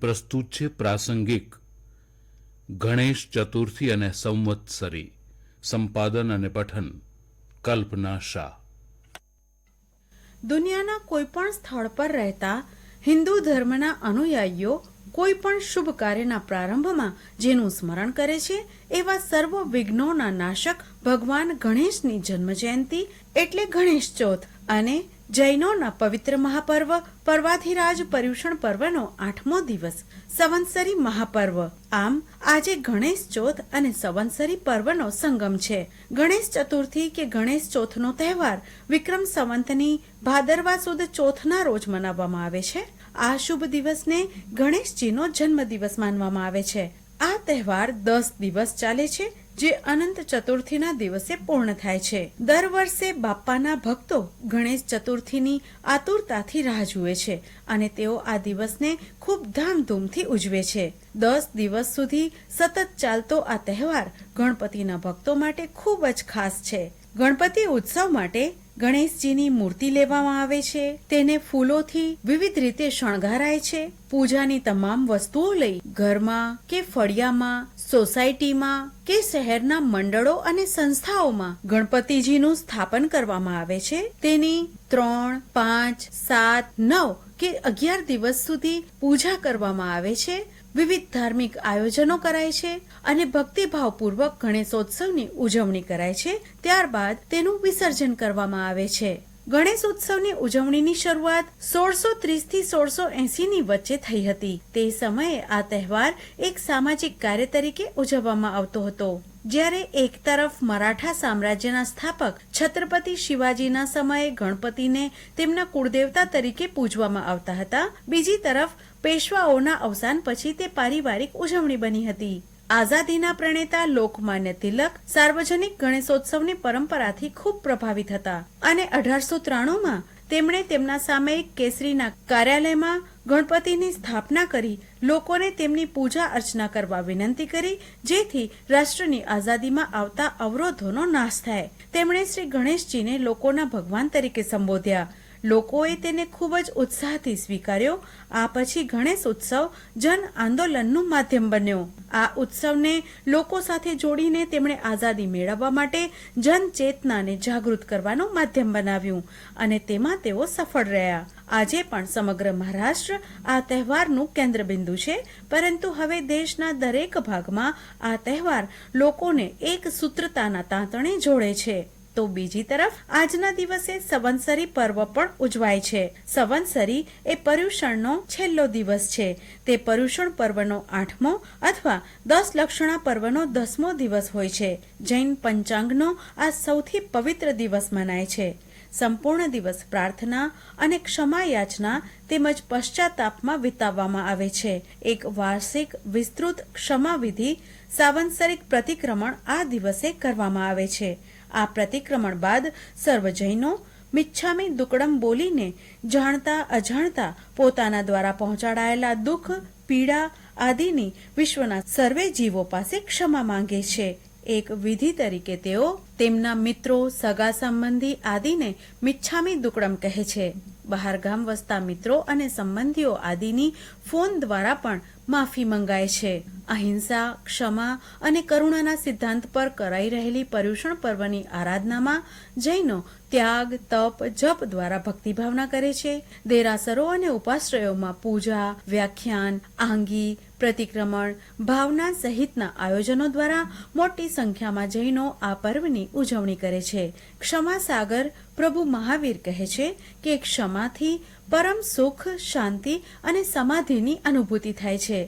પ્રસ્તુત છે પ્રાસંગિક ગણેશ ચતુર્થી અને સંવત્સરી. સંપાદન અને પઠન કલ્પના શાહ. દુનિયાના કોઈ પણ સ્થળ પર રહેતા હિન્દુ ધર્મના અનુયાયીઓ કોઈ પણ શુભ કાર્યના પ્રારંભમાં જેનું સ્મરણ કરે છે એવા સર્વ વિઘ્નોના નાશક ભગવાન ગણેશની જન્મ જયંતિ એટલે ગણેશ ચોથ અને જૈનોના પવિત્ર મહાપર્વ પર્વાધિરાજ પર્યુષણ પર્વનો 8મો દિવસ સંવત્સરી મહાપર્વ. આમ આજે ગણેશ ચોથ અને સંવત્સરી પર્વનો સંગમ છે. ગણેશ ચતુર્થી કે ગણેશ ચોથનો તહેવાર વિક્રમ સંવંતની ભાદરવા સુદ ચોથના રોજ મનાવવામાં આવે છે. આ શુભ દિવસને ગણેશજીનો જન્મદિવસ માનવામાં આવે છે. આ તહેવાર 10 દિવસ ચાલે છે, જે અનંત ચતુર્થીના દિવસે પૂર્ણ થાય છે. દર વર્ષે બાપ્પાના ભક્તો ગણેશ ચતુર્થીની આતુરતાથી રાહ જુએ છે અને તેઓ આ દિવસને ખૂબ ધામધૂમથી ઉજવે છે. 10 દિવસ સુધી સતત ચાલતો આ તહેવાર ગણપતિના ભક્તો માટે ખૂબ જ ખાસ છે. ગણપતિ ઉત્સવ માટે ગણેશજીની મૂર્તિ લેવામાં આવે છે, તેને ફૂલોથી વિવિધ રીતે શણગારાય છે. પૂજાની તમામ વસ્તુઓ લઈ ઘરમાં કે ફળિયામાં, સોસાયટીમાં કે શહેરના મંડળો અને સંસ્થાઓમાં ગણપતિજીનું સ્થાપન કરવામાં આવે છે. તેની 3, 5, 7, 9 કે 11 દિવસ સુધી પૂજા કરવામાં આવે છે. વિવિધ ધાર્મિક આયોજનો કરાય છે અને ભક્તિભાવપૂર્વક ગણેશોત્સવની ઉજવણી કરાય છે. ત્યારબાદ તેનું વિસર્જન કરવામાં આવે છે. ગણેશ ઉત્સવની ઉજવણીની શરૂઆત 1630 થી 1680ની વચ્ચે થઈ હતી. તે સમયે આ તહેવાર એક સામાજિક કાર્ય તરીકે ઉજવવામાં આવતો હતો. જ્યારે એક તરફ મરાઠા સામ્રાજ્યના સ્થાપક છત્રપતિ શિવાજીના સમયે ગણપતિને તેમના કુળદેવતા તરીકે પૂજવામાં આવતા હતા, બીજી તરફ પેશવાઓના અવસાન પછી તે પારિવારિક ઉજવણી બની હતી. આઝાદીના પ્રણેતા લોકમાન્ય તિલક સાર્વજનિક ગણેશોત્સવની પરંપરાથી ખૂબ પ્રભાવિત હતા અને 1893માં તેમણે તેમના સામયિક કેસરીના કાર્યાલયમાં ગણપતિની સ્થાપના કરી લોકોને તેમની પૂજા અર્ચના કરવા વિનંતી કરી, જેથી રાષ્ટ્રની આઝાદીમાં આવતા અવરોધોનો નાશ થાય. તેમણે શ્રી ગણેશજીને લોકોના ભગવાન તરીકે સંબોધ્યા. લોકોએ તેને ખૂબ જ ઉત્સાહથી સ્વીકાર્યો. આ પછી ગણેશ ઉત્સવ જન આંદોલનનું માધ્યમ બન્યો. આ ઉત્સવને લોકો સાથે જોડીને તેમણે આઝાદી મેળવવા માટે જનચેતનાને જાગૃત કરવાનું માધ્યમ બનાવ્યું અને તેમાં તેઓ સફળ રહ્યા. આજે પણ સમગ્ર મહારાષ્ટ્ર આ તહેવારનું કેન્દ્રબિંદુ છે, પરંતુ હવે દેશના દરેક ભાગમાં આ તહેવાર લોકોને એક સૂત્રતાના તાંતણે જોડે છે. તો બીજી તરફ આજના દિવસે સંવત્સરી પર્વ પણ ઉજવાય છે. સંવત્સરી એ પર્યુષણનો છેલ્લો દિવસ છે. તે પર્યુષણ પર્વનો 8મો અથવા 10 લક્ષણા પર્વનો 10મો દિવસ હોય છે. જૈન પંચાંગનો આ સૌથી પવિત્ર દિવસ મનાય છે. સંપૂર્ણ દિવસ પ્રાર્થના અને ક્ષમા યાચના તેમજ પશ્ચાતાપમાં વિતાવવામાં આવે છે. એક વાર્ષિક વિસ્તૃત ક્ષમાવિધિ સાવંત્સરિક પ્રતિક્રમણ આ દિવસે કરવામાં આવે છે. આ પ્રતિક્રમણ બાદ સર્વ જૈનો મિચ્છામી દુક્કડમ બોલીને જાણતા અજાણતા પોતાના દ્વારા પહોંચાડાયેલા દુઃખ, પીડા આદિની વિશ્વના સર્વે જીવો પાસે ક્ષમા માંગે છે. એક વિધિ તરીકે તેઓ તેમના મિત્રો, સગા સંબંધી આદિને મિચ્છામી દુક્કડમ કહે છે. બહારગામ વસતા મિત્રો અને સંબંધીઓ આદિની ફોન દ્વારા પણ માફી મંગાય છે. અહિંસા, ક્ષમા અને કરુણાના સિદ્ધાંત પર કરાઈ રહેલી પર્યુષણ પર્વની આરાધનામાં જૈનો ત્યાગ, તપ, જપ દ્વારા ભક્તિભાવના કરે છે. દેરાસરો અને ઉપાશ્રયોમાં પૂજા, વ્યાખ્યાન, આંગી, પ્રતિક્રમણ, ભાવના સહિતના આયોજનો દ્વારા મોટી સંખ્યામાં જૈનો આ પર્વની ઉજવણી કરે છે. ક્ષમા સાગર પ્રભુ મહાવીર કહે છે કે ક્ષમાથી પરમ સુખ, શાંતિ અને સમાધિની અનુભૂતિ થાય છે.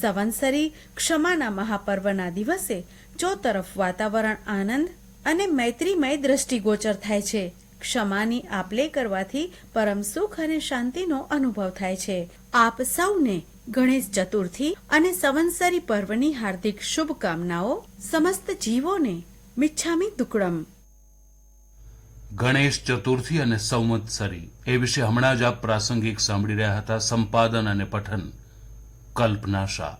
સંવત્સરી ક્ષમાના મહાપર્વના દિવસે ચોતરફ વાતાવરણ આનંદ અને મૈત્રીમય દ્રષ્ટિગોચર થાય છે. ક્ષમાની આપલે કરવાથી પરમ સુખ અને શાંતિનો અનુભવ થાય છે. આપ સૌને ગણેશ ચતુર્થી અને સંવત્સરી પર્વની હાર્દિક શુભકામનાઓ. સમસ્ત જીવોને મિચ્છામી દુક્કડમ. ગણેશ ચતુર્થી અને સંવત્સરી એ વિશે હમણાં જ આપ પ્રાસંગિક સાંભળી રહ્યા હતા. સંપાદન અને પઠન કલ્પના શાહ.